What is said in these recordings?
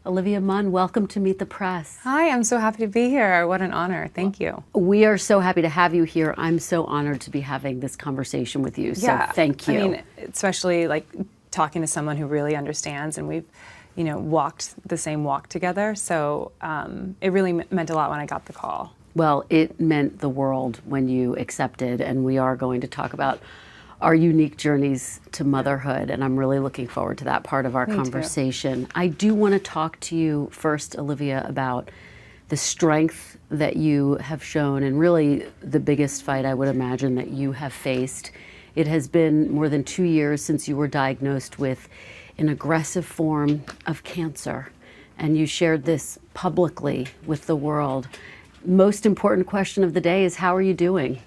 Olivia Munn, welcome to Meet the Press. Hi, I'm so happy to be here. What an honor. Thank you. We are so happy to have you here. I'm so honored to be having this conversation with you. So thank you. I mean, especially like talking to someone who really understands, and we've, walked the same walk together. So it really meant a lot when I got the call. Well, it meant the world when you accepted, and we are going to talk about our unique journeys to motherhood, and I'm really looking forward to that part of our conversation. I do want to talk to you first, Olivia, about the strength that you have shown, and really the biggest fight I would imagine that you have faced. It has been more than 2 years since you were diagnosed with an aggressive form of cancer, and you shared this publicly with the world. Most important question of the day is, how are you doing?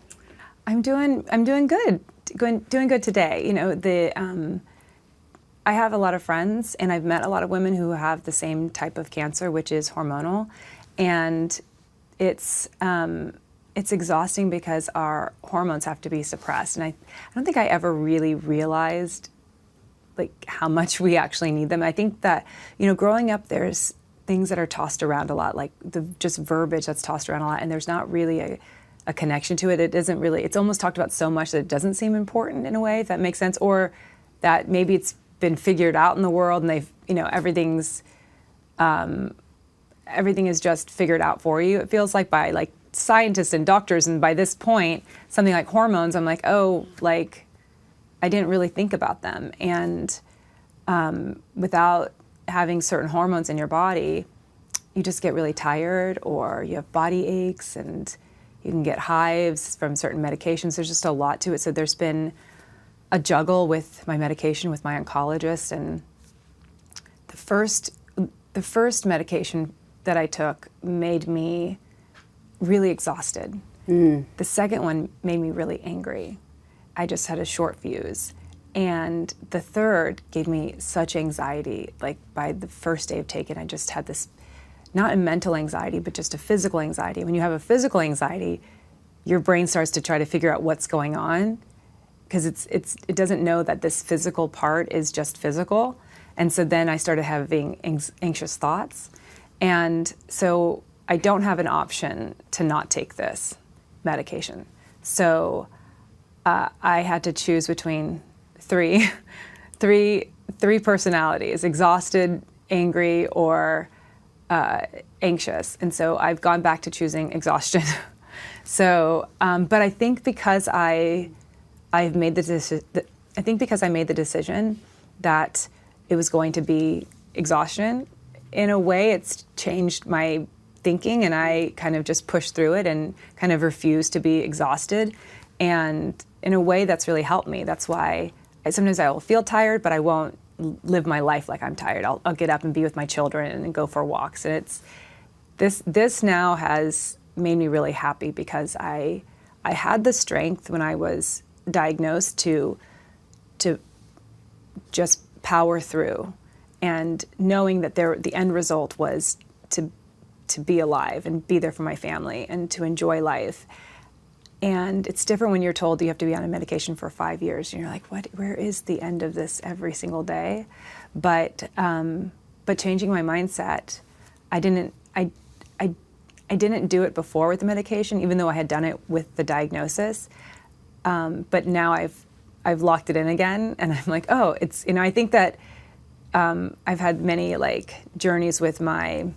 I'm doing good. Doing good today. I have a lot of friends, and I've met a lot of women who have the same type of cancer, which is hormonal, and it's exhausting because our hormones have to be suppressed. And I don't think I ever really realized like how much we actually need them. I think that growing up, there's things that are tossed around a lot, like the just verbiage that's tossed around a lot, and there's not really a connection to it. It doesn't really, it's almost talked about so much that it doesn't seem important in a way, if that makes sense, or that maybe it's been figured out in the world and they've, everything is just figured out for you. It feels like by like scientists and doctors, and by this point, something like hormones, I'm like, oh, like I didn't really think about them. And without having certain hormones in your body, you just get really tired, or you have body aches, and you can get hives from certain medications. There's just a lot to it. So there's been a juggle with my medication with my oncologist. And the first medication that I took made me really exhausted. The second one made me really angry. I just had a short fuse. And the third gave me such anxiety. Like by the first day of taking, I just had this, not a mental anxiety, but just a physical anxiety. When you have a physical anxiety, your brain starts to try to figure out what's going on, because it doesn't know that this physical part is just physical. And so then I started having anxious thoughts. And so I don't have an option to not take this medication. So I had to choose between three personalities: exhausted, angry, or anxious. And so I've gone back to choosing exhaustion. So, but I think because I made the decision that it was going to be exhaustion, in a way it's changed my thinking, and I kind of just pushed through it and kind of refused to be exhausted. And in a way that's really helped me. That's why sometimes I will feel tired, but I won't live my life like I'm tired. I'll get up and be with my children and go for walks. And it's this now has made me really happy, because I had the strength when I was diagnosed to just power through, and knowing that the end result was to be alive and be there for my family and to enjoy life. And it's different when you're told you have to be on a medication for 5 years, and you're like, what? Where is the end of this every single day? But changing my mindset, I didn't do it before with the medication, even though I had done it with the diagnosis. But now I've locked it in again, and I'm like, oh, it's, I think that I've had many like journeys with my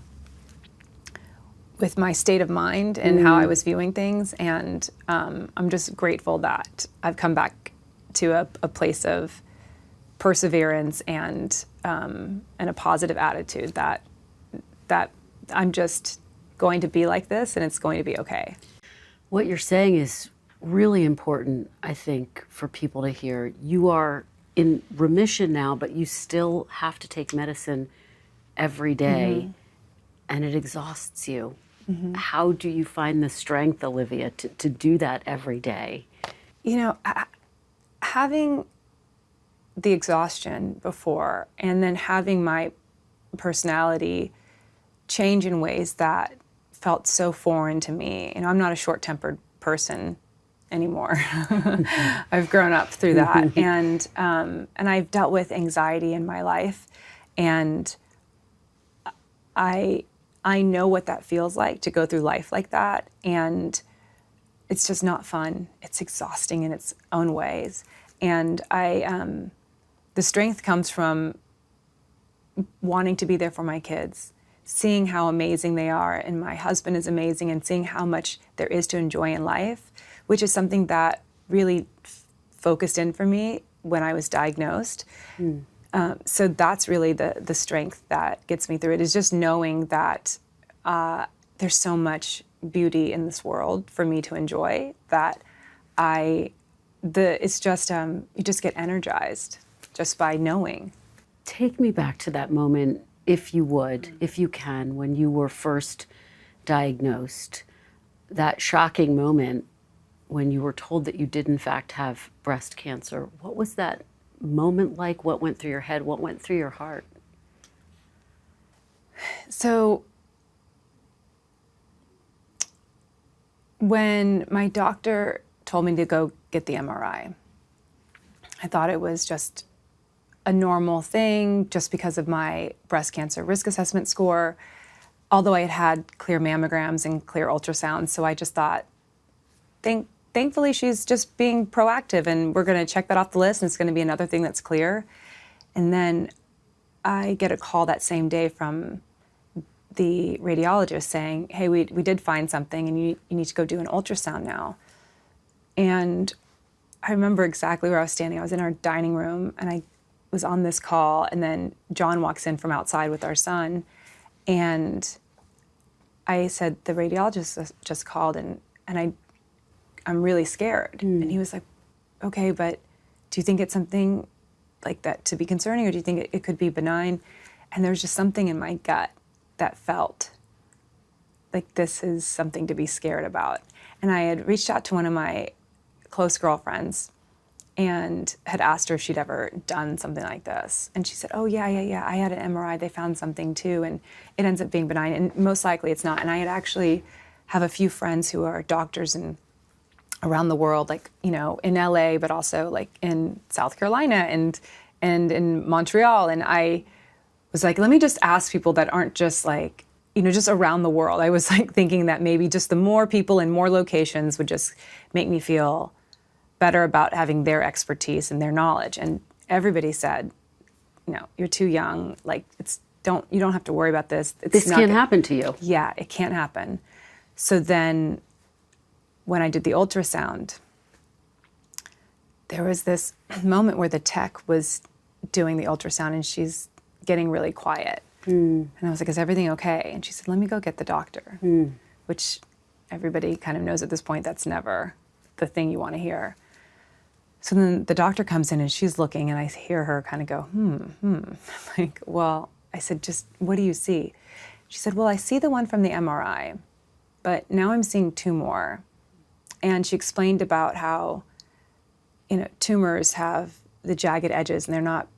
state of mind and how I was viewing things, and I'm just grateful that I've come back to a place of perseverance and a positive attitude that I'm just going to be like this, and it's going to be okay. What you're saying is really important, I think, for people to hear. You are in remission now, but you still have to take medicine every day, and it exhausts you. How do you find the strength, Olivia, to do that every day? Having the exhaustion before, and then having my personality change in ways that felt so foreign to me. I'm not a short-tempered person anymore. I've grown up through that, and I've dealt with anxiety in my life, and I know what that feels like to go through life like that, and it's just not fun. It's exhausting in its own ways. And the strength comes from wanting to be there for my kids, seeing how amazing they are, and my husband is amazing, and seeing how much there is to enjoy in life, which is something that really focused in for me when I was diagnosed. So that's really the strength that gets me through it, is just knowing that there's so much beauty in this world for me to enjoy that it's just, you just get energized just by knowing. Take me back to that moment, if you would, if you can, when you were first diagnosed, that shocking moment when you were told that you did in fact have breast cancer. What was that moment like? What went through your head? What went through your heart? So when my doctor told me to go get the MRI, I thought it was just a normal thing just because of my breast cancer risk assessment score, although I had had clear mammograms and clear ultrasounds. So I just thought, thankfully she's just being proactive, and we're going to check that off the list, and it's going to be another thing that's clear. And then I get a call that same day from the radiologist saying, hey, we did find something, and you need to go do an ultrasound now. And I remember exactly where I was standing. I was in our dining room, and I was on this call, and then John walks in from outside with our son, and I said, the radiologist just called, and I'm really scared. And he was like, okay, but do you think it's something like that to be concerning, or do you think it could be benign? And there was just something in my gut that felt like this is something to be scared about. And I had reached out to one of my close girlfriends and had asked her if she'd ever done something like this. And she said, oh, yeah, I had an MRI. They found something too, and it ends up being benign, and most likely it's not. And I had actually have a few friends who are doctors and around the world, like, you know, in LA, but also like in South Carolina and in Montreal. And I was like, let me just ask people that aren't just like, you know, just around the world. I was like thinking that maybe just the more people in more locations would just make me feel better about having their expertise and their knowledge. And everybody said, no, you're too young. Like, you don't have to worry about this. This can't happen to you. Yeah, it can't happen. So then when I did the ultrasound, there was this moment where the tech was doing the ultrasound, and she's getting really quiet. And I was like, is everything okay? And she said, let me go get the doctor, which everybody kind of knows at this point that's never the thing you want to hear. So then the doctor comes in, and she's looking, and I hear her kind of go, like, well, I said, just what do you see? She said, well, I see the one from the MRI, but now I'm seeing two more. And she explained about how, you know, tumors have the jagged edges, and they're not,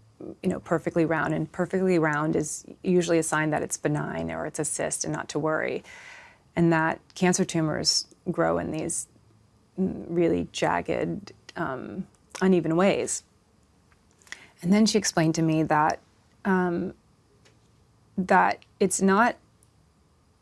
you know, perfectly round. And perfectly round is usually a sign that it's benign or it's a cyst and not to worry. And that cancer tumors grow in these really jagged, uneven ways. And then she explained to me that that it's not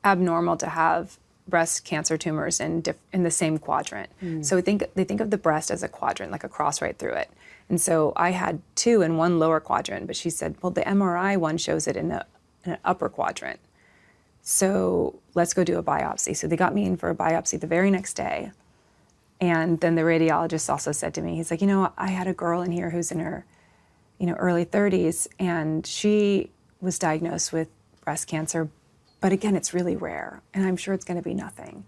abnormal to have breast cancer tumors in the same quadrant. So they think of the breast as a quadrant, like a cross right through it. And so I had two in one lower quadrant, but she said, well, the MRI one shows it in an upper quadrant. So let's go do a biopsy. So they got me in for a biopsy the very next day. And then the radiologist also said to me, he's like, you know, I had a girl in here who's in her, you know, early 30s, and she was diagnosed with breast cancer, but again, it's really rare, and I'm sure it's going to be nothing.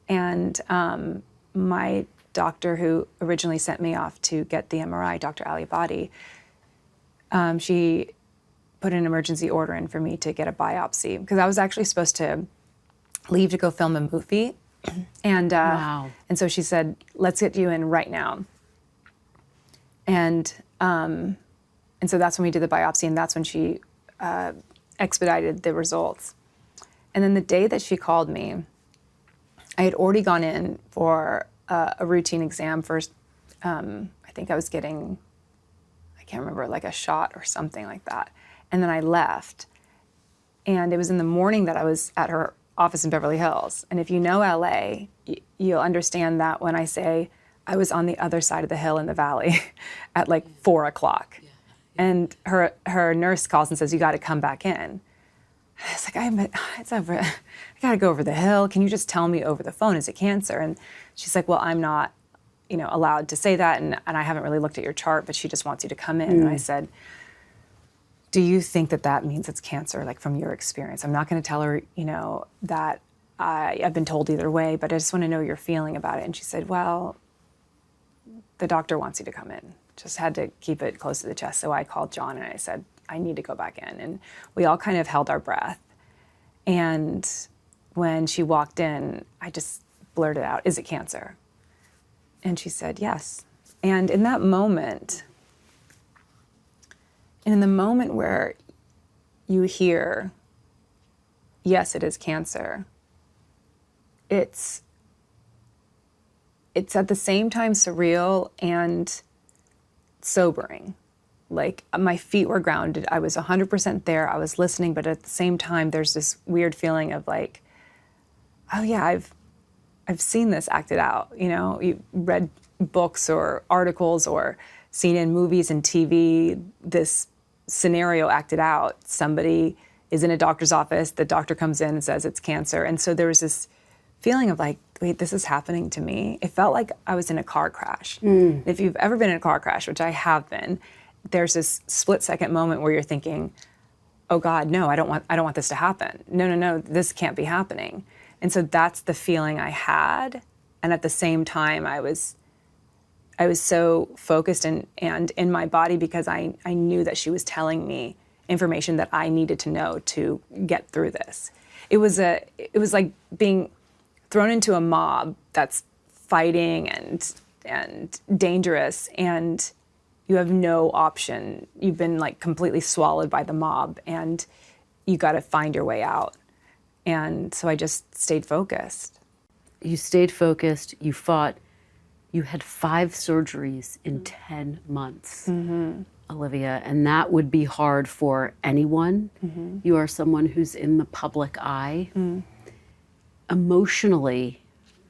And my doctor who originally sent me off to get the MRI, Dr. Alibadi, she put an emergency order in for me to get a biopsy, because I was actually supposed to leave to go film a movie. And Wow. And so she said, let's get you in right now. And so that's when we did the biopsy, and that's when she expedited the results. And then the day that she called me, I had already gone in for a routine exam for, I think I was getting, I can't remember, like a shot or something like that. And then I left. And it was in the morning that I was at her office in Beverly Hills. And if you know LA, you'll understand that when I say I was on the other side of the hill in the valley at like 4 o'clock. And her nurse calls and says, you got to come back in. It's like, I got to go over the hill. Can you just tell me over the phone, is it cancer? And she's like, well, I'm not, allowed to say that. And I haven't really looked at your chart, but she just wants you to come in. And I said, do you think that that means it's cancer, like from your experience? I'm not going to tell her, that I've been told either way, but I just want to know your feeling about it. And she said, well, the doctor wants you to come in. Just had to keep it close to the chest. So I called John and I said, I need to go back in. And we all kind of held our breath. And when she walked in, I just blurted out, is it cancer? And she said, yes. And in that moment, where you hear, yes, it is cancer, it's at the same time surreal and sobering. Like, my feet were grounded. I was 100% there. I was listening, but at the same time, there's this weird feeling of like, oh yeah, I've seen this acted out. You read books or articles or seen in movies and TV, this scenario acted out. Somebody is in a doctor's office, the doctor comes in and says it's cancer. And so there was this feeling of like, wait, this is happening to me. It felt like I was in a car crash. If you've ever been in a car crash, which I have been, there's this split-second moment where you're thinking, oh God, no, I don't want this to happen. No, this can't be happening. And so that's the feeling I had. And at the same time, I was so focused and in my body because I knew that she was telling me information that I needed to know to get through this. It was like being thrown into a mob that's fighting and dangerous, and you have no option. You've been like completely swallowed by the mob, and you got to find your way out. And so I just stayed focused. You stayed focused, you fought, you had 5 surgeries in 10 months, Olivia, and that would be hard for anyone. You are someone who's in the public eye. Emotionally,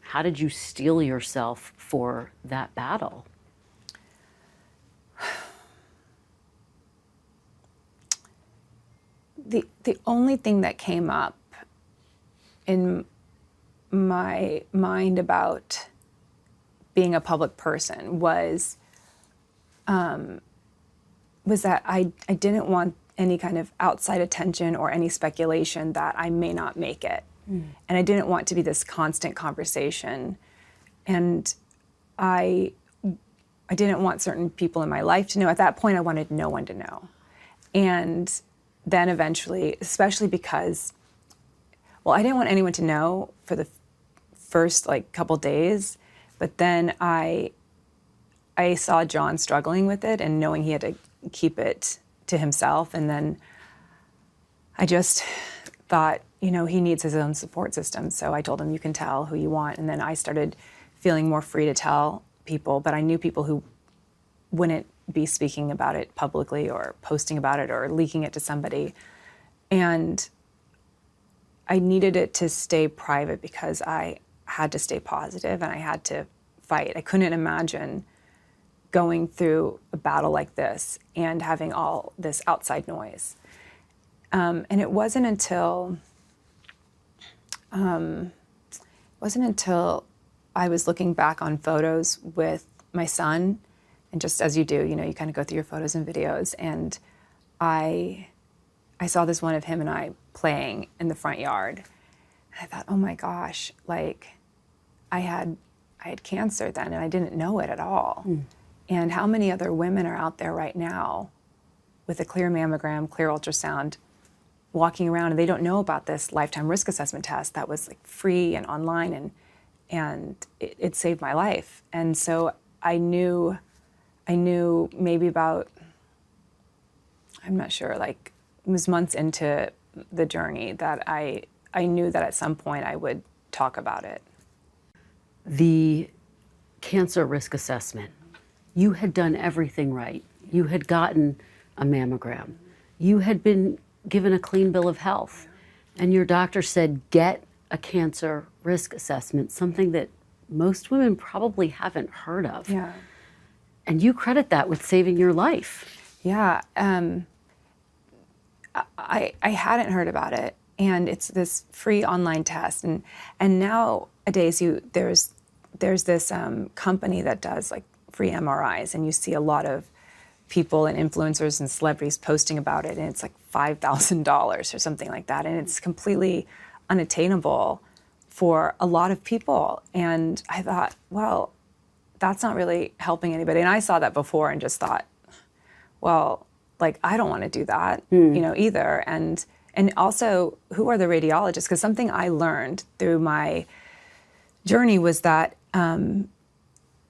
how did you steel yourself for that battle? The only thing that came up in my mind about being a public person was that I didn't want any kind of outside attention or any speculation that I may not make it. And I didn't want to be this constant conversation. And I didn't want certain people in my life to know. At that point, I wanted no one to know. And then eventually, especially because, well, I didn't want anyone to know for the first couple days, but then I saw John struggling with it and knowing he had to keep it to himself. And then I just thought, he needs his own support system. So I told him, you can tell who you want. And then I started feeling more free to tell people, but I knew people who wouldn't be speaking about it publicly or posting about it or leaking it to somebody. And I needed it to stay private because I had to stay positive and I had to fight. I couldn't imagine going through a battle like this and having all this outside noise. And it wasn't until I was looking back on photos with my son, and just as you do, you kind of go through your photos and videos, and I saw this one of him and I playing in the front yard. And I thought, oh my gosh, I had cancer then and I didn't know it at all. And how many other women are out there right now with a clear mammogram, clear ultrasound, walking around, and they don't know about this lifetime risk assessment test that was free and online, and it saved my life. And so I knew maybe about, I'm not sure, it was months into the journey that I knew that at some point I would talk about it. The cancer risk assessment, you had done everything right. You had gotten a mammogram. You had been given a clean bill of health. And your doctor said, get a cancer risk assessment, something that most women probably haven't heard of. Yeah. And you credit that with saving your life. Yeah. I hadn't heard about it. And it's this free online test. And nowadays there's this company that does like free MRIs, and you see a lot of people and influencers and celebrities posting about it, and it's like $5,000 or something like that. And it's completely unattainable for a lot of people. And I thought, well, that's not really helping anybody. And I saw that before and just thought, well, like, I don't want to do that, either. And also, who are the radiologists? Because something I learned through my journey was that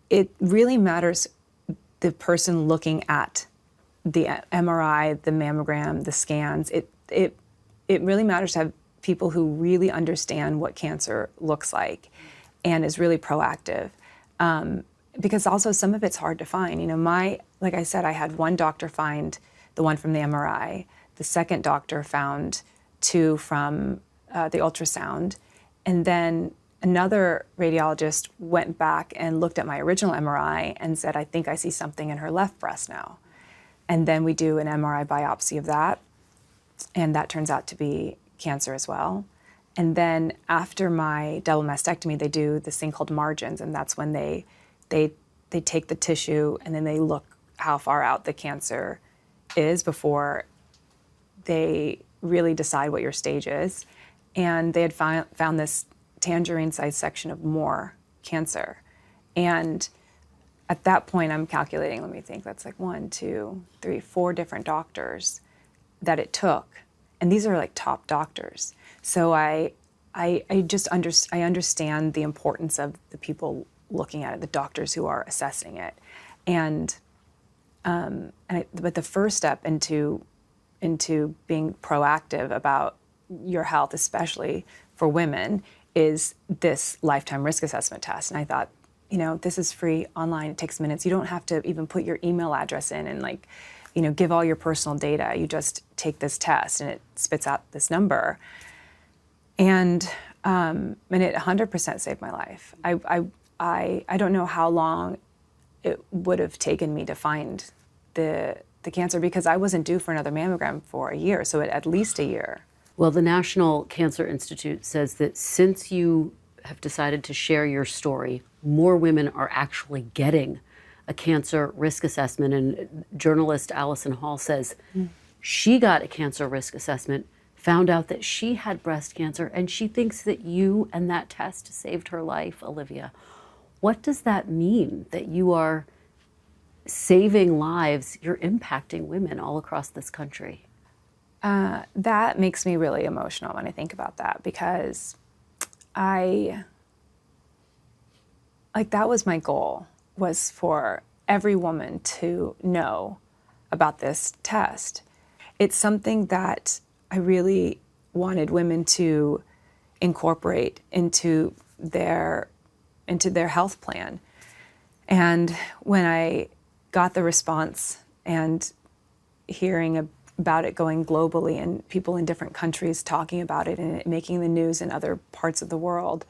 it really matters the person looking at the MRI, the mammogram, the scans. It really matters to have people who really understand what cancer looks like and is really proactive. Because also some of it's hard to find. Like I said, I had one doctor find the one from the MRI. The second doctor found two from the ultrasound. And then another radiologist went back and looked at my original MRI and said, I think I see something in her left breast now. And then we do an MRI biopsy of that, and that turns out to be cancer as well. And then after my double mastectomy, they do this thing called margins, and that's when they take the tissue and then they look how far out the cancer is before they really decide what your stage is. And they had found this tangerine-sized section of more cancer. And at that point, I'm calculating, let me think, that's like 1, 2, 3, 4 different doctors that it took. And these are like top doctors. So I understand the importance of the people looking at it, the doctors who are assessing it. But the first step into being proactive about your health, especially for women, is this lifetime risk assessment test. And I thought, this is free online. It takes minutes. You don't have to even put your email address in and give all your personal data. You just take this test and it spits out this number. And it 100% saved my life. I don't know how long it would have taken me to find the cancer, because I wasn't due for another mammogram for a year, so at least a year. Well, the National Cancer Institute says that since you have decided to share your story, more women are actually getting a cancer risk assessment. And journalist Allison Hall says she got a cancer risk assessment, found out that she had breast cancer, and she thinks that you and that test saved her life, Olivia. What does that mean, that you are saving lives, you're impacting women all across this country? That makes me really emotional when I think about that, because that was my goal, was for every woman to know about this test. It's something that I really wanted women to incorporate into their health plan. And when I got the response and hearing about it going globally and people in different countries talking about it and it making the news in other parts of the world,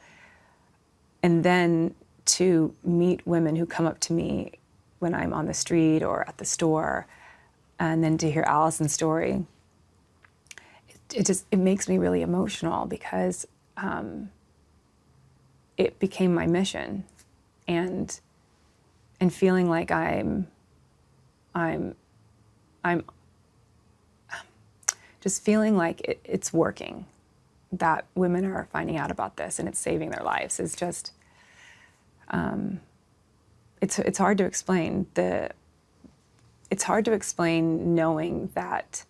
and then to meet women who come up to me when I'm on the street or at the store, and then to hear Allison's story, it makes me really emotional, because it became my mission, and feeling like I'm just feeling like it's working, that women are finding out about this and it's saving their lives, is just, it's hard to explain. It's hard to explain knowing that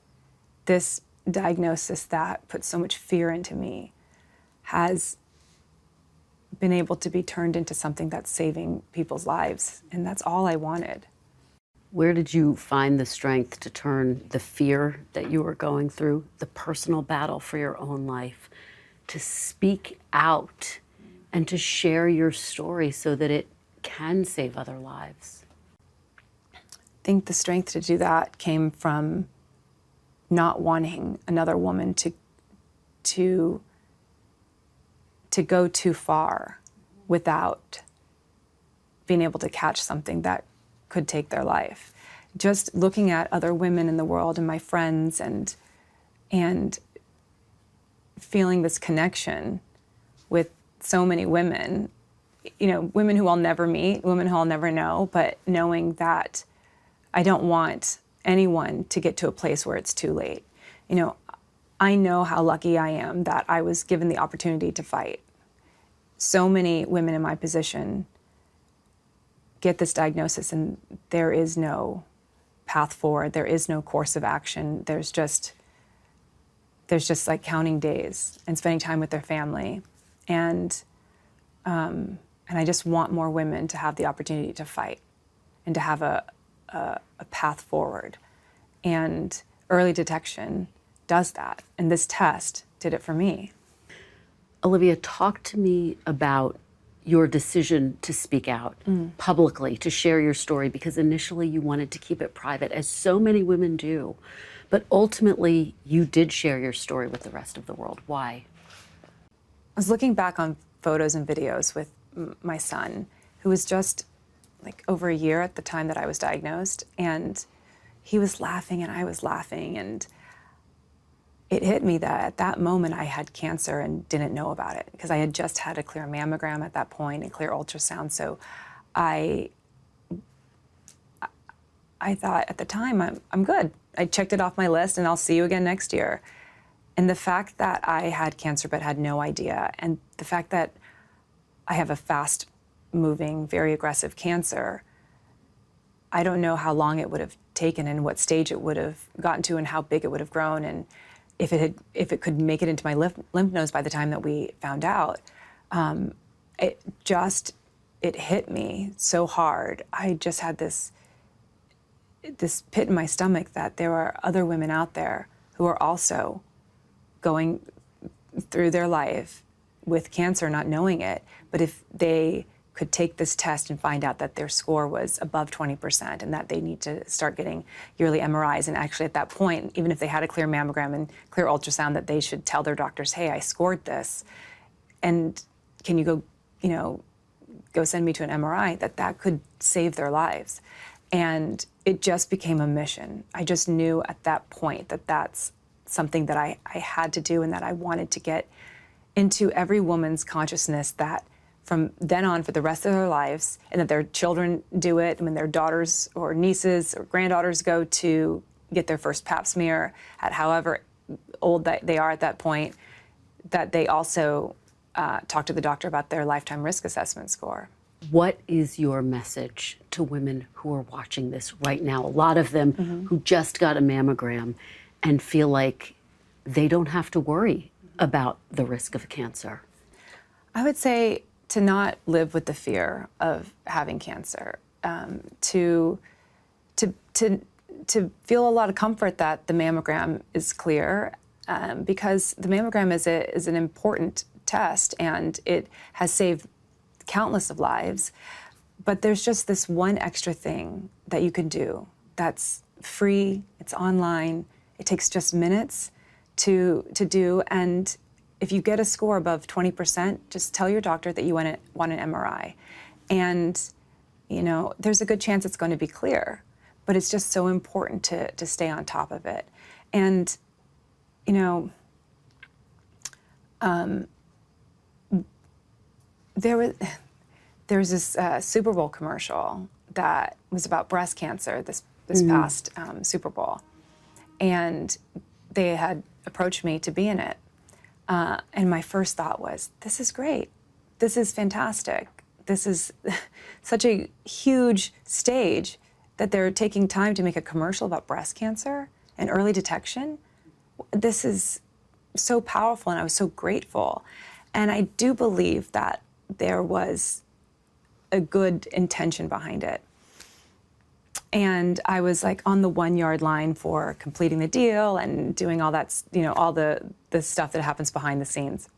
this diagnosis that put so much fear into me has been able to be turned into something that's saving people's lives. And that's all I wanted. Where did you find the strength to turn the fear that you were going through, the personal battle for your own life, to speak out and to share your story so that it can save other lives? I think the strength to do that came from not wanting another woman to go too far without being able to catch something that could take their life. Just looking at other women in the world and my friends and feeling this connection with so many women, women who I'll never meet, women who I'll never know, but knowing that I don't want anyone to get to a place where it's too late. I know how lucky I am that I was given the opportunity to fight. So many women in my position get this diagnosis and there is no path forward. There is no course of action. There's just like counting days and spending time with their family. And I just want more women to have the opportunity to fight and to have a path forward. And early detection does that. And this test did it for me. Olivia, talk to me about your decision to speak out publicly, to share your story, because initially you wanted to keep it private, as so many women do. But ultimately, you did share your story with the rest of the world. Why? I was looking back on photos and videos with my son, who was just like over a year at the time that I was diagnosed, and he was laughing and I was laughing, and it hit me that at that moment I had cancer and didn't know about it, because I had just had a clear mammogram at that point and clear ultrasound. So I thought at the time, I'm good. I checked it off my list and I'll see you again next year. And the fact that I had cancer but had no idea, and the fact that I have a fast-moving, very aggressive cancer, I don't know how long it would have taken and what stage it would have gotten to and how big it would have grown, and if it could make it into my lymph nodes by the time that we found out. It hit me so hard. I just had this pit in my stomach that there are other women out there who are also going through their life with cancer, not knowing it. But if they could take this test and find out that their score was above 20% and that they need to start getting yearly MRIs, and actually at that point, even if they had a clear mammogram and clear ultrasound, that they should tell their doctors, hey, I scored this, and can you go send me to an MRI, that could save their lives. And it just became a mission. I just knew at that point that that's something that I had to do, and that I wanted to get into every woman's consciousness, that from then on for the rest of their lives, and that their children do it when their daughters or nieces or granddaughters go to get their first pap smear at however old that they are at that point, that they also talk to the doctor about their lifetime risk assessment score. What is your message to women who are watching this right now? A lot of them who just got a mammogram and feel like they don't have to worry about the risk of cancer. I would say to not live with the fear of having cancer, to feel a lot of comfort that the mammogram is clear, because the mammogram is an important test and it has saved countless of lives. But there's just this one extra thing that you can do that's free, it's online, it takes just minutes to do, and if you get a score above 20%, just tell your doctor that you want an MRI. And, there's a good chance it's going to be clear, but it's just so important to stay on top of it. And, there was this Super Bowl commercial that was about breast cancer this past Super Bowl. And they had approached me to be in it. And my first thought was, this is great. This is fantastic. This is such a huge stage that they're taking time to make a commercial about breast cancer and early detection. This is so powerful, and I was so grateful. And I do believe that there was a good intention behind it. And I was like on the 1 yard line for completing the deal and doing all that, all the stuff that happens behind the scenes.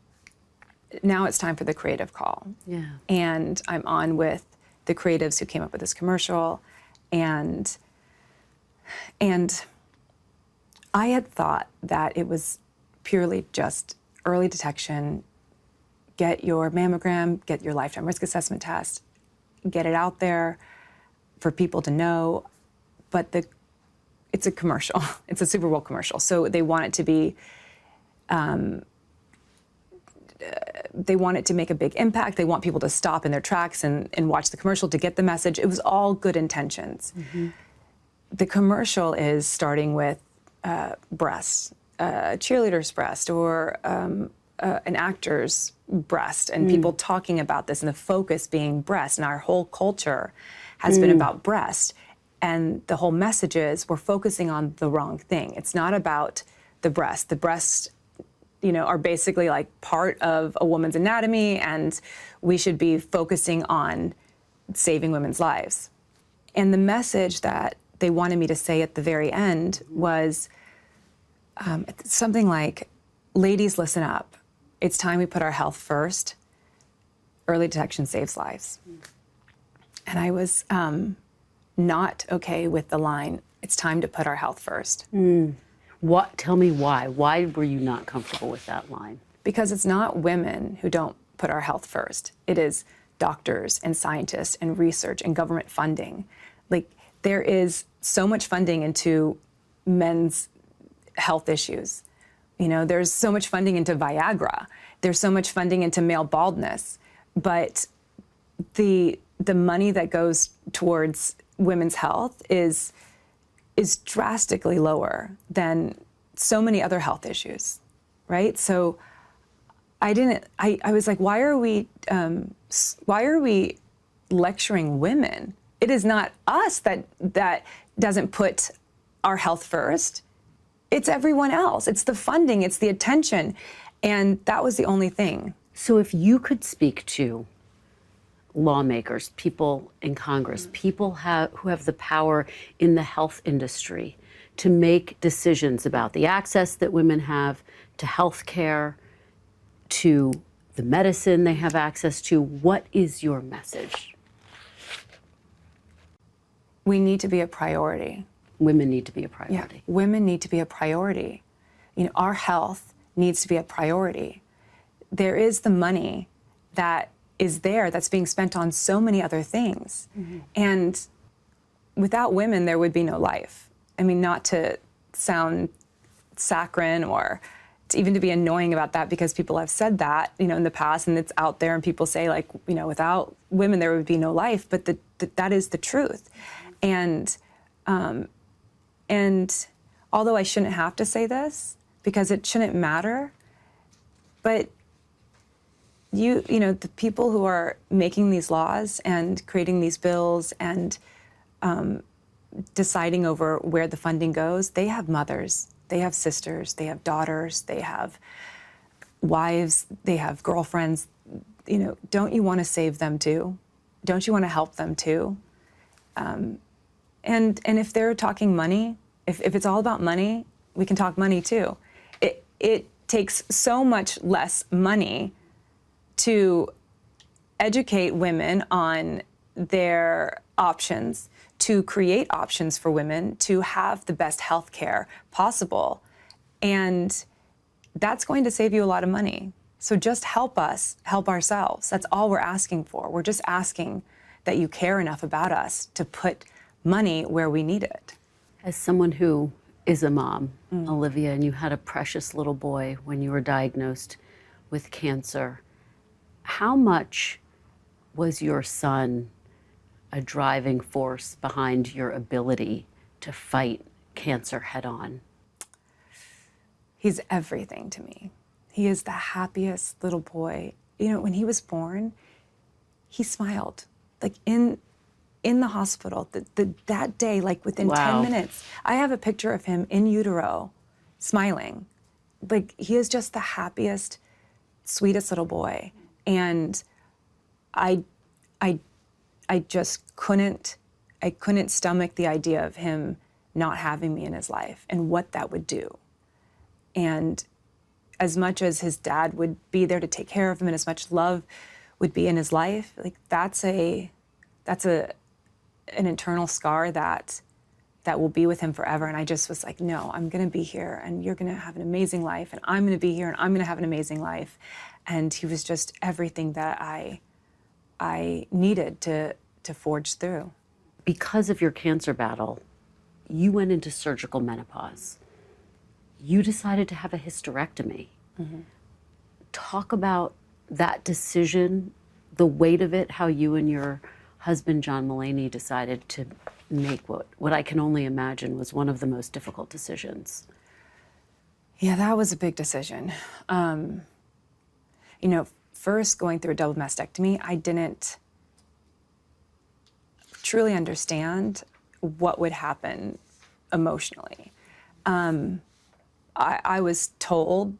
Now it's time for the creative call. Yeah. And I'm on with the creatives who came up with this commercial. And I had thought that it was purely just early detection, get your mammogram, get your lifetime risk assessment test, get it out there for people to know. But it's a commercial. It's a Super Bowl commercial. So they want it to be, they want it to make a big impact. They want people to stop in their tracks and watch the commercial to get the message. It was all good intentions. Mm-hmm. The commercial is starting with breasts, a cheerleader's breast or an actor's breast, and people talking about this, and the focus being breast. And our whole culture has been about breast. And the whole message is we're focusing on the wrong thing. It's not about the breast. The breasts, are basically like part of a woman's anatomy, and we should be focusing on saving women's lives. And the message that they wanted me to say at the very end was something like, ladies, listen up. It's time we put our health first. Early detection saves lives. And I was not okay with the line, it's time to put our health first. What? Tell me why. Why were you not comfortable with that line? Because it's not women who don't put our health first. It is doctors and scientists and research and government funding. Like, there is so much funding into men's health issues. There's so much funding into Viagra. There's so much funding into male baldness. But the money that goes towards women's health is drastically lower than so many other health issues, right? So I was like, why are we lecturing women? It is not us that doesn't put our health first. It's everyone else. It's the funding, it's the attention. And that was the only thing. So if you could speak to lawmakers, people in Congress, people who have the power in the health industry to make decisions about the access that women have to health care, to the medicine they have access to, what is your message? We need to be a priority. Women need to be a priority. Yeah, women need to be a priority. Our health needs to be a priority. There is the money that is there that's being spent on so many other things. Mm-hmm. And without women, there would be no life. I mean, not to sound saccharine or even to be annoying about that, because people have said that, in the past, and it's out there, and people say, like, without women, there would be no life. But that is the truth. And although I shouldn't have to say this, because it shouldn't matter, but the people who are making these laws and creating these bills and deciding over where the funding goes, they have mothers, they have sisters, they have daughters, they have wives, they have girlfriends. Don't you want to save them too? Don't you want to help them too? And if they're talking money, if it's all about money, we can talk money too. It takes so much less money to educate women on their options, to create options for women to have the best health care possible. And that's going to save you a lot of money. So just help us help ourselves. That's all we're asking for. We're just asking that you care enough about us to put money where we need it. As someone who is a mom, Olivia, and you had a precious little boy when you were diagnosed with cancer, how much was your son a driving force behind your ability to fight cancer head on? He's everything to me. He is the happiest little boy. When he was born, he smiled. Like in the hospital, that day, like within 10 minutes, I have a picture of him in utero, smiling. Like, he is just the happiest, sweetest little boy. And I just couldn't stomach the idea of him not having me in his life and what that would do. And as much as his dad would be there to take care of him and as much love would be in his life, like, that's an internal scar that that will be with him forever. And I just was like, no, I'm going to be here, and you're going to have an amazing life, and I'm going to be here, and I'm going to have an amazing life. And he was just everything that I needed to forge through. Because of your cancer battle, you went into surgical menopause. You decided to have a hysterectomy. Mm-hmm. Talk about that decision, the weight of it, how you and your husband, John Mulaney, decided to make what I can only imagine was one of the most difficult decisions. Yeah, that was a big decision. First going through a double mastectomy, I didn't truly understand what would happen emotionally. I was told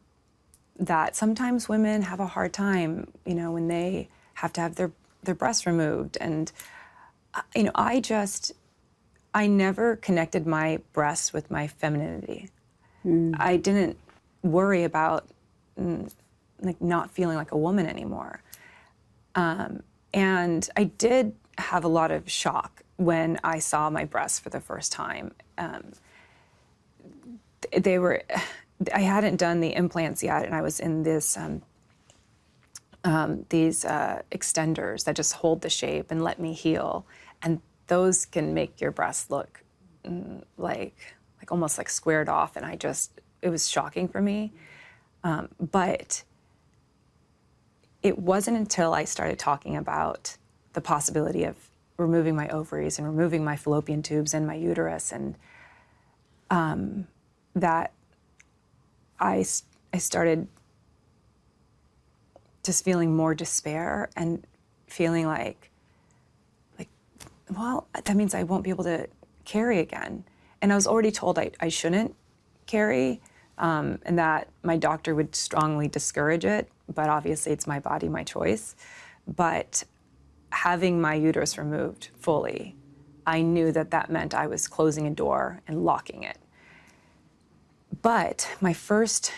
that sometimes women have a hard time, when they have to have their breasts removed. And, I never connected my breasts with my femininity. I didn't worry about not feeling like a woman anymore. And I did have a lot of shock when I saw my breasts for the first time. I hadn't done the implants yet, and I was in these extenders that just hold the shape and let me heal. And those can make your breasts look like almost like squared off, and it was shocking for me. But it wasn't until I started talking about the possibility of removing my ovaries and removing my fallopian tubes and my uterus, and that I started just feeling more despair and feeling like, well, that means I won't be able to carry again. And I was already told I shouldn't carry, and that my doctor would strongly discourage it, but obviously it's my body, my choice. But having my uterus removed fully, I knew that meant I was closing a door and locking it. But my first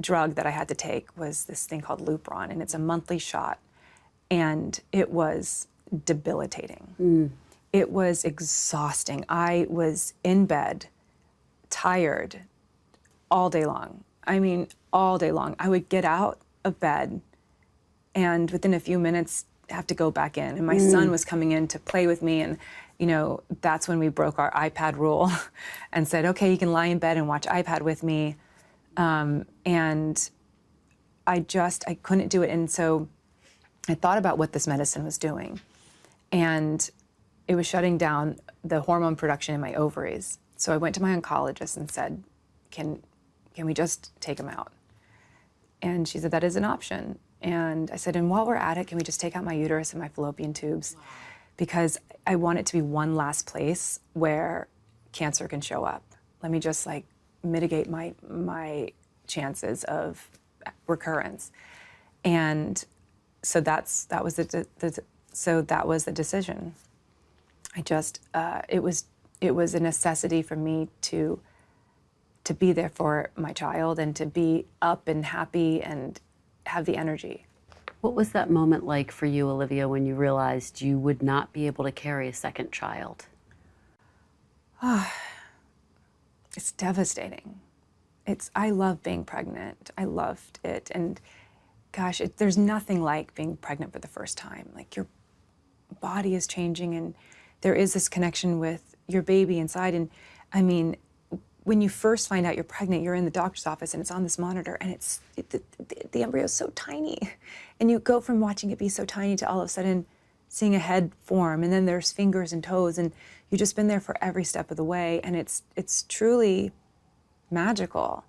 drug that I had to take was this thing called Lupron, and it's a monthly shot, and it was debilitating. It was exhausting. I was in bed, tired, all day long. I mean, all day long. I would get out of bed and within a few minutes have to go back in. And my son was coming in to play with me, and that's when we broke our iPad rule and said, okay, you can lie in bed and watch iPad with me. And I couldn't do it. And so I thought about what this medicine was doing. And it was shutting down the hormone production in my ovaries. So I went to my oncologist and said, can we just take them out? And she said, that is an option. And I said, and while we're at it, can we just take out my uterus and my fallopian tubes? Wow. Because I want it to be one last place where cancer can show up. Let me just mitigate my chances of recurrence. And so that was the decision. It was a necessity for me to be there for my child and to be up and happy and have the energy. What was that moment like for you, Olivia, when you realized you would not be able to carry a second child? It's devastating. I love being pregnant. I loved it. And gosh, there's nothing like being pregnant for the first time. Your body is changing and there is this connection with your baby inside. And I mean, when you first find out you're pregnant, you're in the doctor's office and it's on this monitor, and the embryo is so tiny. And you go from watching it be so tiny to all of a sudden seeing a head form, and then there's fingers and toes, and you've just been there for every step of the way, and it's truly magical.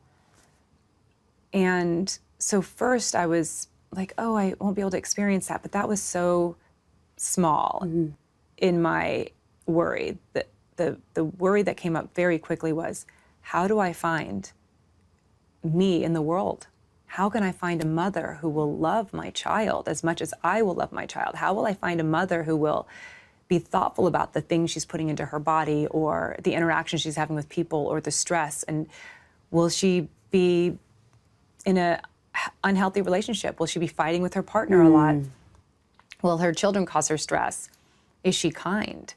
And so first I was like, oh, I won't be able to experience that, but that was so small in my worry. The worry that came up very quickly was, how do I find me in the world? How can I find a mother who will love my child as much as I will love my child? How will I find a mother who will be thoughtful about the things she's putting into her body, or the interactions she's having with people, or the stress? And will she be in an unhealthy relationship? Will she be fighting with her partner a lot? Will her children cause her stress? Is she kind?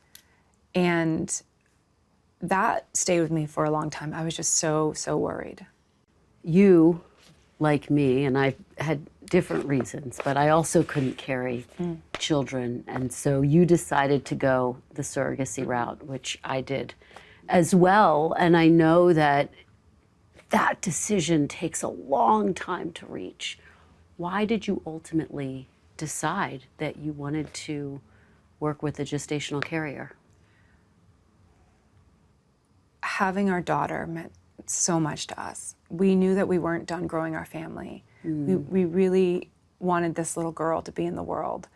And that stayed with me for a long time. I was just so worried. You, like me, and I had different reasons, but I also couldn't carry children. And so you decided to go the surrogacy route, which I did as well. And I know that that decision takes a long time to reach. Why did you ultimately decide that you wanted to work with a gestational carrier? Having our daughter meant so much to us. We knew that we weren't done growing our family. We really wanted this little girl to be in the world,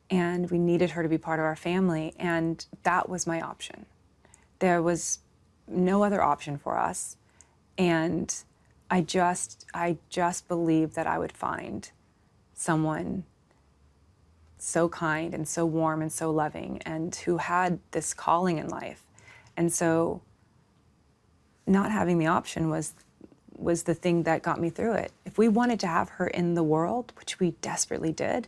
and we needed her to be part of our family, and that was my option. There was no other option for us, and I just believed that I would find someone so kind and so warm and so loving and who had this calling in life. And so not having the option was the thing that got me through it. If we wanted to have her in the world, which we desperately did,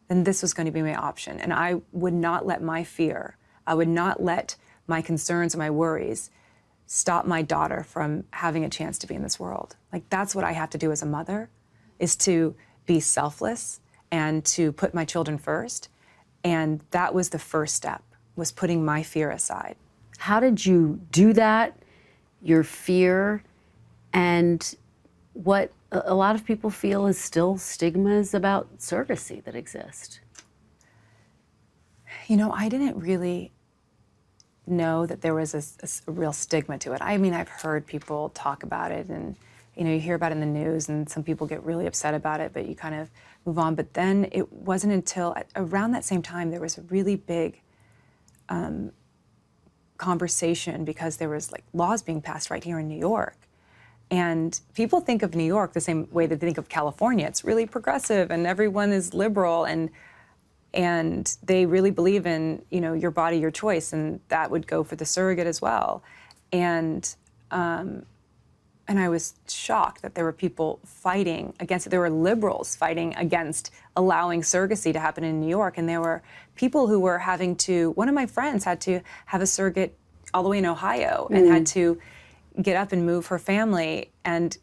then this was going to be my option. And I would not let my fear, I would not let my concerns and my worries stop my daughter from having a chance to be in this world. Like, that's what I have to do as a mother, is to be selfless and to put my children first. And that was the first step, was putting my fear aside. How did you do that? Your fear and what a lot of people feel is still stigmas about surrogacy that exist. You know, I didn't really know that there was a real stigma to it. I mean, I've heard people talk about it, and you know, you hear about it in the news, and some people get really upset about it, but you kind of move on. But then it wasn't until around that same time there was a really big conversation, because there was like laws being passed right here in New York. And people think of New York the same way that they think of California. It's really progressive and everyone is liberal, and they really believe in, you know, your body, your choice, and that would go for the surrogate as well. And I was shocked that there were people fighting against it. There were liberals fighting against allowing surrogacy to happen in New York. And there were people who were having to, one of my friends had to have a surrogate all the way in Ohio and had to get up and move her family and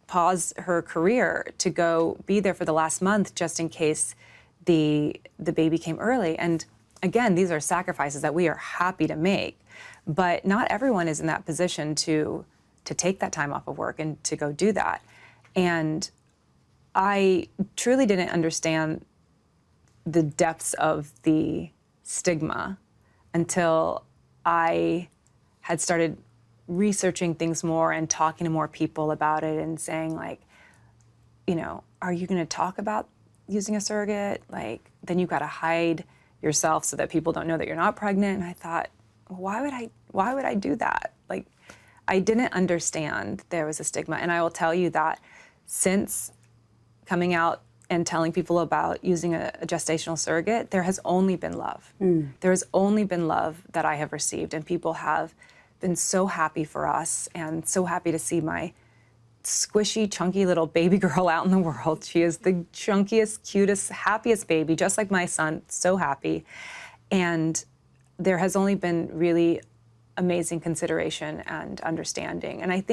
pause her career to go be there for the last month just in case the baby came early. And again, these are sacrifices that we are happy to make, but not everyone is in that position to take that time off of work and to go do that. And I truly didn't understand the depths of the stigma until I had started researching things more and talking to more people about it and saying, like, you know, are you going to talk about using a surrogate? Like, then you've got to hide yourself so that people don't know that you're not pregnant. And I thought, well, why would I do that? Like, I didn't understand there was a stigma. And I will tell you that since coming out and telling people about using a gestational surrogate, there has only been love. There has only been love that I have received, and people have been so happy for us and so happy to see my squishy, chunky little baby girl out in the world. She is the chunkiest, cutest, happiest baby, just like my son, so happy. And there has only been really amazing consideration and understanding. And I do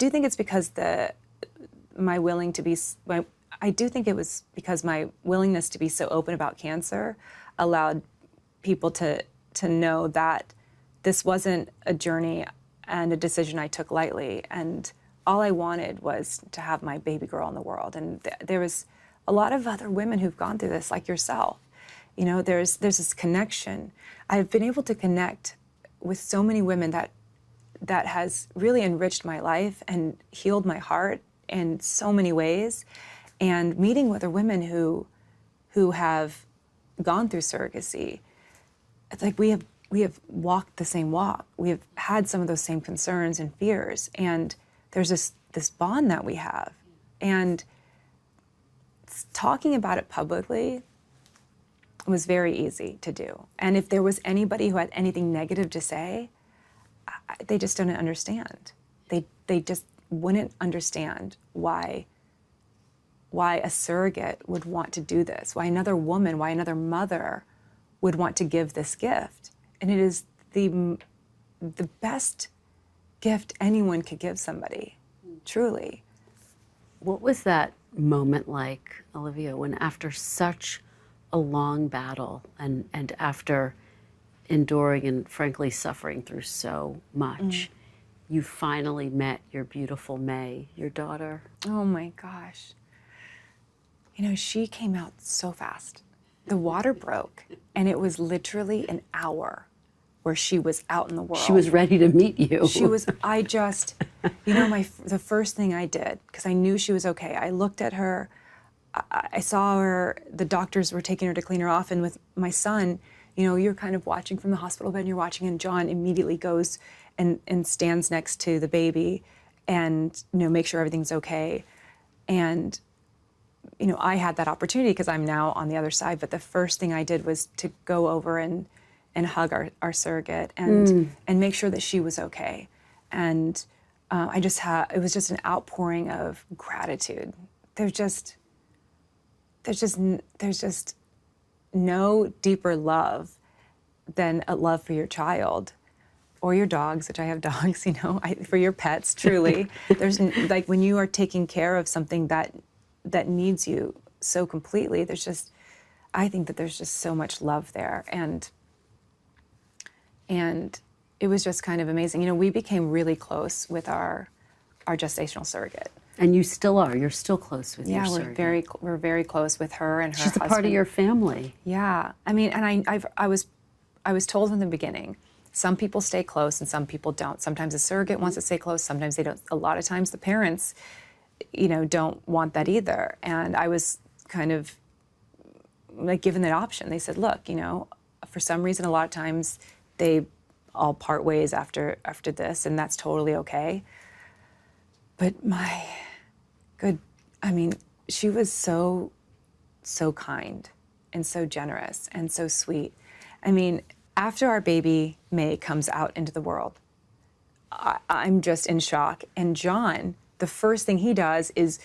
think it's because my willingness to be so open about cancer allowed people to know that this wasn't a journey and a decision I took lightly. And all I wanted was to have my baby girl in the world. And there was a lot of other women who've gone through this, like yourself. You know, there's this connection. I've been able to connect with so many women that has really enriched my life and healed my heart in so many ways. And meeting with other women who have gone through surrogacy, it's like we have walked the same walk. We have had some of those same concerns and fears, and there's this bond that we have. And talking about it publicly was very easy to do. And if there was anybody who had anything negative to say, they just didn't understand. They just wouldn't understand why a surrogate would want to do this, why another woman, why another mother would want to give this gift. And it is the the best gift anyone could give somebody, truly. What was that moment like, Olivia, when after such a long battle and after enduring and frankly suffering through so much, you finally met your beautiful May, your daughter? Oh my gosh. You know, she came out so fast. The water broke, and it was literally an hour where she was out in the world. She was ready to meet you. She was, I just, you know, the first thing I did, because I knew she was okay, I looked at her, I saw her, the doctors were taking her to clean her off, and with my son, you know, you're kind of watching from the hospital bed, and you're watching, and John immediately goes and stands next to the baby and, you know, make sure everything's okay. And, you know, I had that opportunity because I'm now on the other side, but the first thing I did was to go over and hug our surrogate and make sure that she was okay. And it was just an outpouring of gratitude. There's just no deeper love than a love for your child or your dogs, which I have dogs, you know, for your pets, truly. There's like when you are taking care of something that needs you so completely, I think that there's just so much love there. And it was just kind of amazing. You know, we became really close with our gestational surrogate. And you still are. You're still close with your surrogate. Yeah, we're very close with her and her She's husband. a part of your family. Yeah. I mean, and I was told from the beginning, some people stay close and some people don't. Sometimes a surrogate wants to stay close, sometimes they don't. A lot of times the parents, you know, don't want that either. And I was kind of like given that option. They said, look, you know, for some reason, a lot of times they all part ways after this, and that's totally okay. But she was so kind and so generous and so sweet. I mean, after our baby May comes out into the world, I'm just in shock. And John, the first thing he does is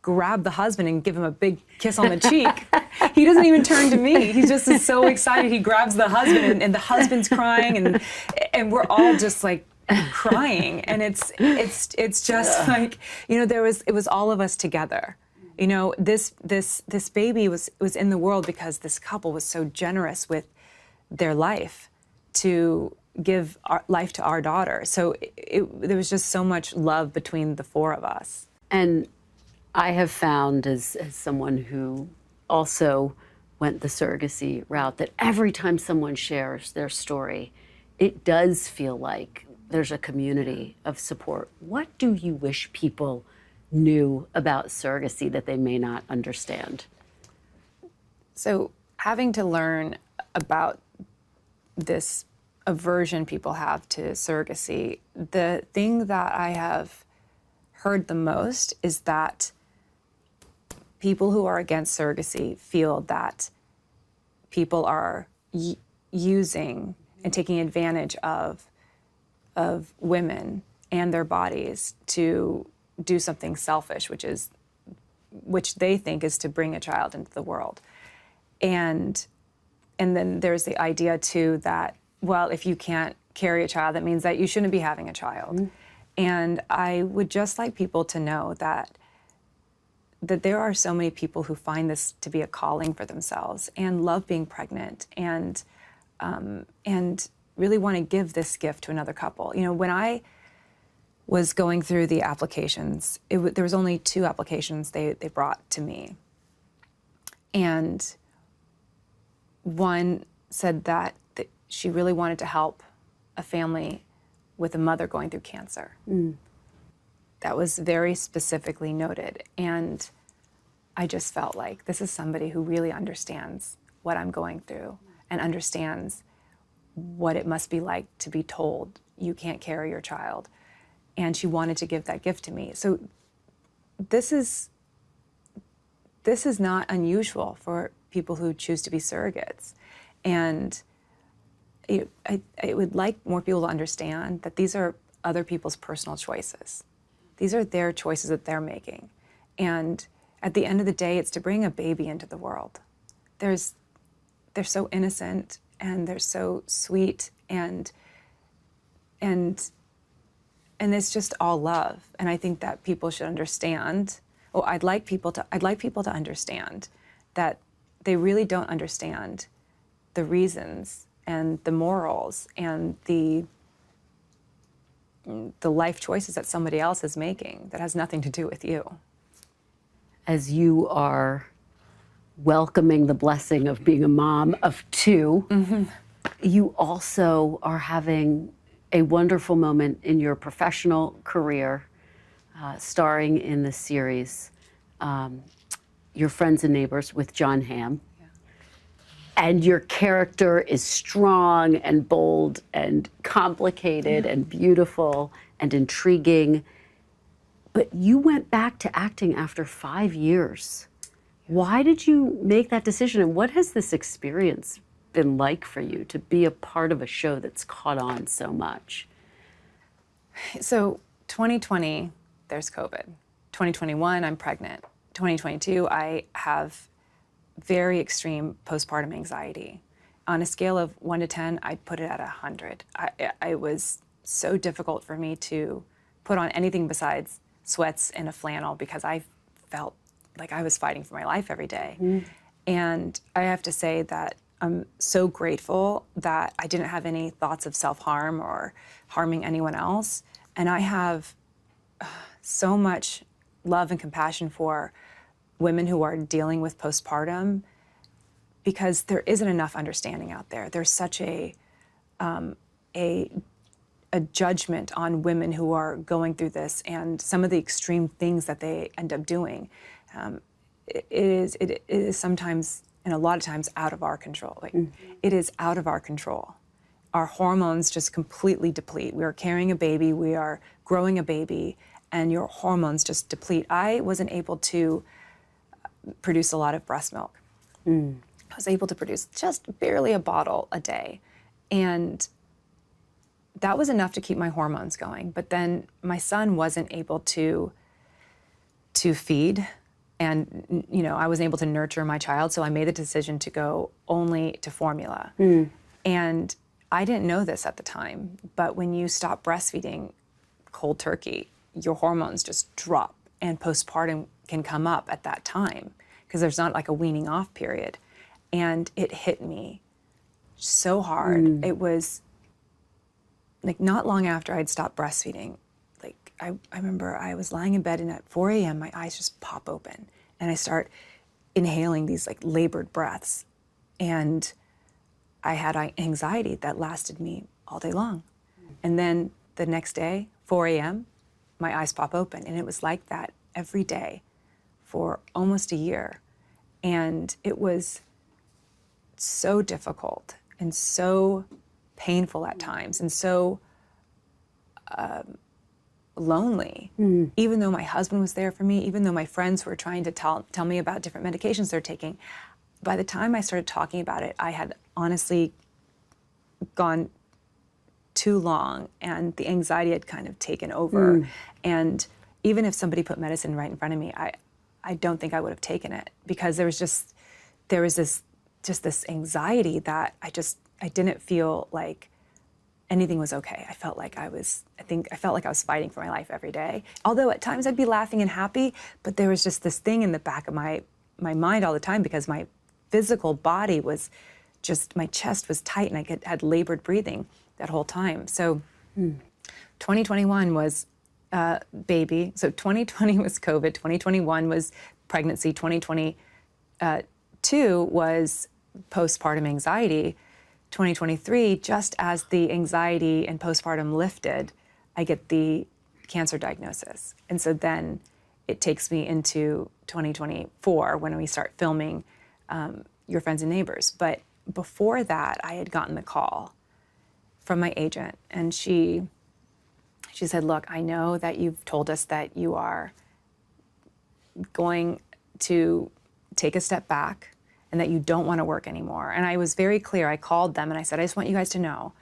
grab the husband and give him a big kiss on the cheek. He doesn't even turn to me. He just is so excited. He grabs the husband, and the husband's crying, and we're all just like crying. And it's just like, you know, it was all of us together. You know, this baby was in the world because this couple was so generous with their life to give life to our daughter. So there was just so much love between the four of us. And I have found, as someone who also went the surrogacy route, that every time someone shares their story, it does feel like there's a community of support. What do you wish people knew about surrogacy that they may not understand? So having to learn about this aversion people have to surrogacy, the thing that I have heard the most is that people who are against surrogacy feel that people are using and taking advantage of women and their bodies to do something selfish, which they think is to bring a child into the world. And then there's the idea too that, well, if you can't carry a child, that means that you shouldn't be having a child. Mm-hmm. And I would just like people to know that there are so many people who find this to be a calling for themselves and love being pregnant and really want to give this gift to another couple. You know, when I was going through the applications, there was only 2 applications they brought to me. And one said that she really wanted to help a family with a mother going through cancer. Mm. That was very specifically noted. And I just felt like this is somebody who really understands what I'm going through and understands what it must be like to be told you can't carry your child. And she wanted to give that gift to me. So this is not unusual for people who choose to be surrogates. And I would like more people to understand that these are other people's personal choices. These are their choices that they're making. And at the end of the day, it's to bring a baby into the world. They're so innocent and they're so sweet, and and it's just all love. And I think that people should understand. Well, I'd like people to understand that they really don't understand the reasons and the morals and the life choices that somebody else is making that has nothing to do with you. As you are welcoming the blessing of being a mom of two, you also are having a wonderful moment in your professional career, starring in the series Your Friends and Neighbors with John Hamm. Yeah. And your character is strong and bold and complicated and beautiful and intriguing. But you went back to acting after 5 years. Why did you make that decision? And what has this experience been like for you to be a part of a show that's caught on so much? So 2020, there's COVID. 2021, I'm pregnant. 2022, I have very extreme postpartum anxiety. On a scale of 1 to 10, I'd put it at 100. It was so difficult for me to put on anything besides sweats and a flannel because I felt like I was fighting for my life every day. And I have to say that I'm so grateful that I didn't have any thoughts of self-harm or harming anyone else. And I have so much love and compassion for women who are dealing with postpartum because there isn't enough understanding out there. There's such a judgment on women who are going through this and some of the extreme things that they end up doing. It is sometimes, and a lot of times, out of our control. It is out of our control. Our hormones just completely deplete. We are carrying a baby, we are growing a baby, and your hormones just deplete. I wasn't able to produce a lot of breast milk. I was able to produce just barely a bottle a day. And that was enough to keep my hormones going. But then my son wasn't able to feed. And, I wasn't able to nurture my child, so I made the decision to go only to formula. And I didn't know this at the time, but when you stop breastfeeding cold turkey, your hormones just drop, and postpartum can come up at that time because there's not like a weaning off period. And it hit me so hard. It was like not long after I'd stopped breastfeeding, I remember I was lying in bed and at 4 a.m. my eyes just pop open and I start inhaling these labored breaths. And I had anxiety that lasted me all day long. And then the next day, 4 a.m., my eyes pop open. And it was like that every day for almost a year. And it was so difficult and so painful at times and so lonely, even though my husband was there for me, even though my friends were trying to tell me about different medications they're taking. By the time I started talking about it, I had honestly gone too long and the anxiety had kind of taken over. And even if somebody put medicine right in front of me, I don't think I would have taken it because there was this anxiety that I didn't feel like anything was okay. I felt like I was fighting for my life every day. Although at times I'd be laughing and happy, but there was just this thing in the back of my mind all the time because my physical body was just, my chest was tight and I had labored breathing that whole time. So 2021 was baby. So 2020 was COVID, 2021 was pregnancy, 2022 was postpartum anxiety. 2023, just as the anxiety and postpartum lifted, I get the cancer diagnosis. And so then it takes me into 2024 when we start filming Your Friends and Neighbors. But before that, I had gotten the call from my agent, and she said, look, I know that you've told us that you are going to take a step back and that you don't want to work anymore. And I was very clear. I called them and I said, I just want you guys to know,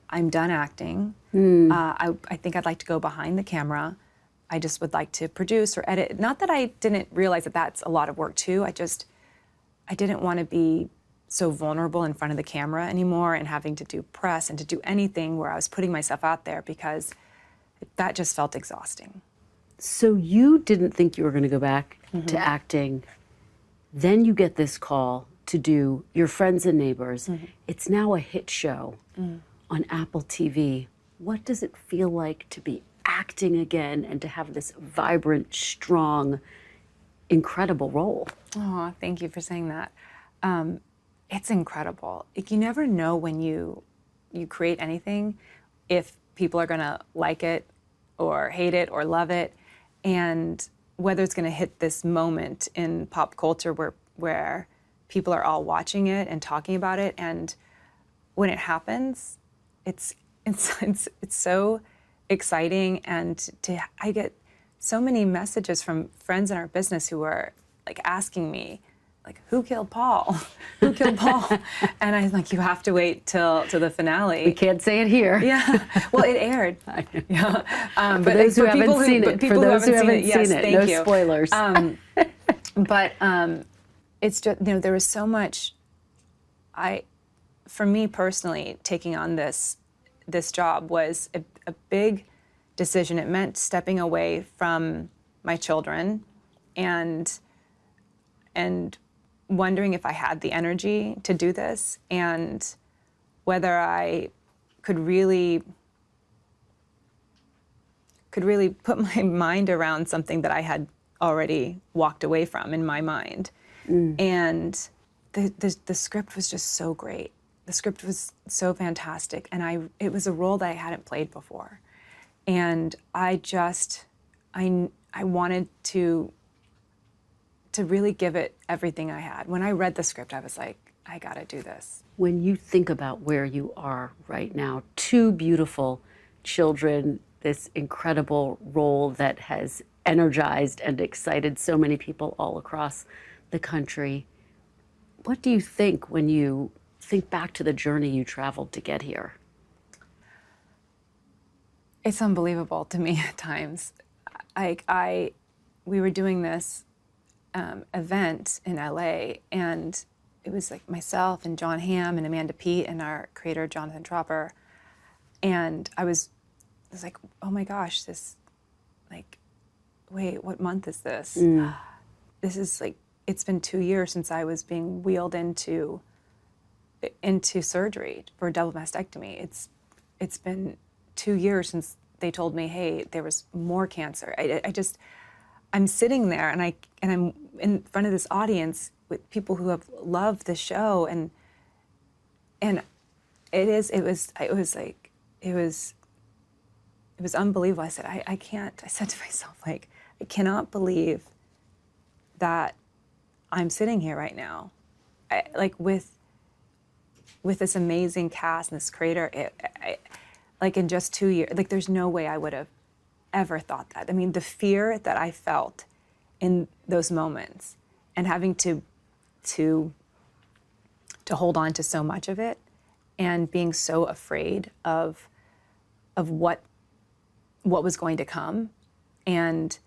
I'm done acting. I think I'd like to go behind the camera. I just would like to produce or edit. Not that I didn't realize that that's a lot of work too. I didn't want to be so vulnerable in front of the camera anymore and having to do press and to do anything where I was putting myself out there, because that just felt exhausting. So you didn't think you were going to go back to acting. Then you get this call to do Your Friends and Neighbors. It's now a hit show on Apple TV. What does it feel like to be acting again and to have this vibrant, strong, incredible role? Oh, thank you for saying that. It's incredible. You never know when you create anything if people are going to like it or hate it or love it, and whether it's going to hit this moment in pop culture where people are all watching it and talking about it. And when it happens, it's so exciting. And I get so many messages from friends in our business who are like asking me, like, who killed Paul? Who killed Paul? And I'm like, you have to wait till the finale. We can't say it here. Yeah. Well, it aired. Yeah. For those who haven't seen it, yes, no you. spoilers. But it's just, there was so much. For me personally, taking on this job was a big decision. It meant stepping away from my children and wondering if I had the energy to do this and whether I could really put my mind around something that I had already walked away from in my mind. And the script was just so great. The script was so fantastic, and it was a role that I hadn't played before. And I wanted to really give it everything I had. When I read the script, I was like, I gotta do this. When you think about where you are right now, two beautiful children, this incredible role that has energized and excited so many people all across the country, what do you think when you think back to the journey you traveled to get here? It's unbelievable to me at times. We were doing this event in LA, and it was like myself and John Hamm and Amanda Peet and our creator Jonathan Tropper, and I was like, oh my gosh, wait, what month is this? This is like, it's been 2 years since I was being wheeled into surgery for a double mastectomy. It's been 2 years since they told me, hey, there was more cancer. I'm sitting there and I'm in front of this audience with people who have loved the show, and it was unbelievable. I said, I can't. I said to myself, like, I cannot believe that I'm sitting here right now, with this amazing cast and this creator. Like in just 2 years, like there's no way I would have ever thought that. I mean, the fear that I felt in those moments and having to hold on to so much of it and being so afraid of what was going to come and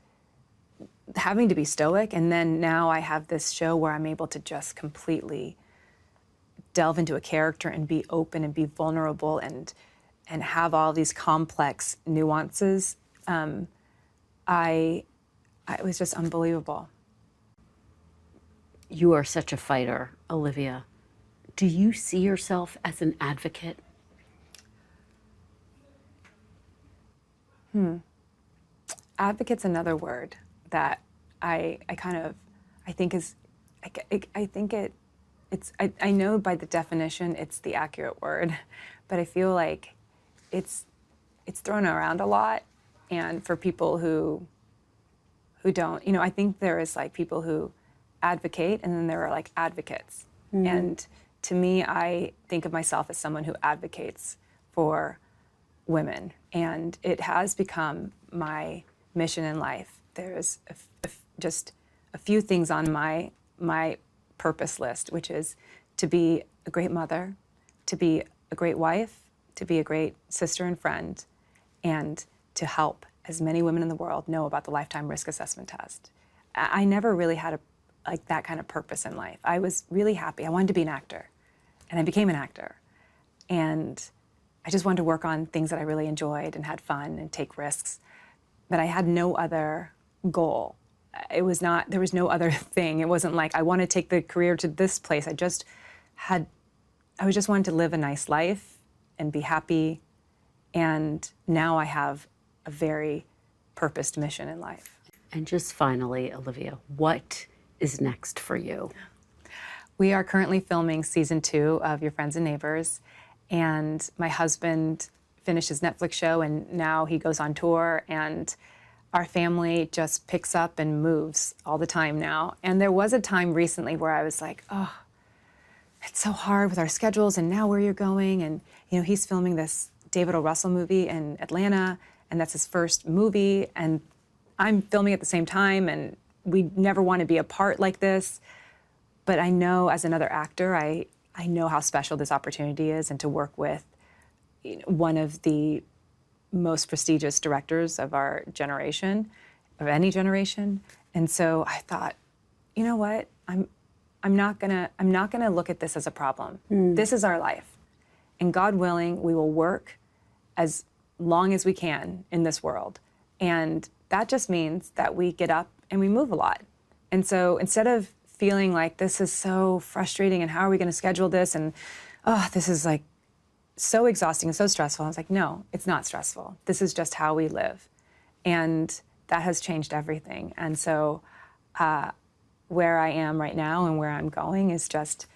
having to be stoic. And then now I have this show where I'm able to just completely delve into a character and be open and be vulnerable and have all these complex nuances. It was just unbelievable. You are such a fighter, Olivia. Do you see yourself as an advocate? Advocate's another word that I know by the definition it's the accurate word, but I feel like it's thrown around a lot, and for people who don't, I think there is like people who advocate and then there are like advocates. And to me, I think of myself as someone who advocates for women, and it has become my mission in life. There's just a few things on my purpose list, which is to be a great mother, to be a great wife, to be a great sister and friend, and to help as many women in the world know about the Lifetime Risk Assessment Test. I never really had like that kind of purpose in life. I was really happy. I wanted to be an actor, and I became an actor. And I just wanted to work on things that I really enjoyed and had fun and take risks. But I had no other goal. There was no other thing. It wasn't like I want to take the career to this place. I just wanted to live a nice life and be happy. And now I have a very purposed mission in life. And just finally, Olivia, what is next for you? We are currently filming season 2 of Your Friends and Neighbors. And my husband finished his Netflix show, and now he goes on tour, and our family just picks up and moves all the time now. And there was a time recently where I was like, oh, it's so hard with our schedules, and now where you're going. And he's filming this David O. Russell movie in Atlanta, and that's his first movie, and I'm filming at the same time, and we never want to be apart like this. But I know as another actor, I know how special this opportunity is, and to work with one of the most prestigious directors of our generation, of any generation. And so I thought, you know what? I'm not gonna look at this as a problem. This is our life. And God willing, we will work as long as we can in this world. And that just means that we get up and we move a lot. And so instead of feeling like this is so frustrating and how are we going to schedule this, and this is like so exhausting and so stressful, I was like, no, it's not stressful. This is just how we live. And that has changed everything. And so where I am right now and where I'm going is just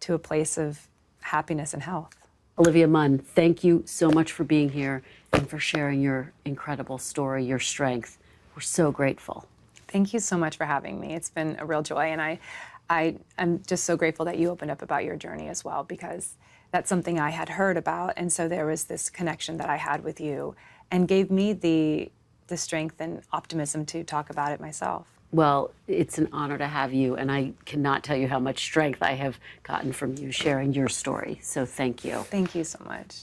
to a place of happiness and health. Olivia Munn, thank you so much for being here and for sharing your incredible story, your strength. We're so grateful. Thank you so much for having me. It's been a real joy, and I'm just so grateful that you opened up about your journey as well, because that's something I had heard about, and so there was this connection that I had with you and gave me the strength and optimism to talk about it myself. Well, it's an honor to have you, and I cannot tell you how much strength I have gotten from you sharing your story. So thank you. Thank you so much.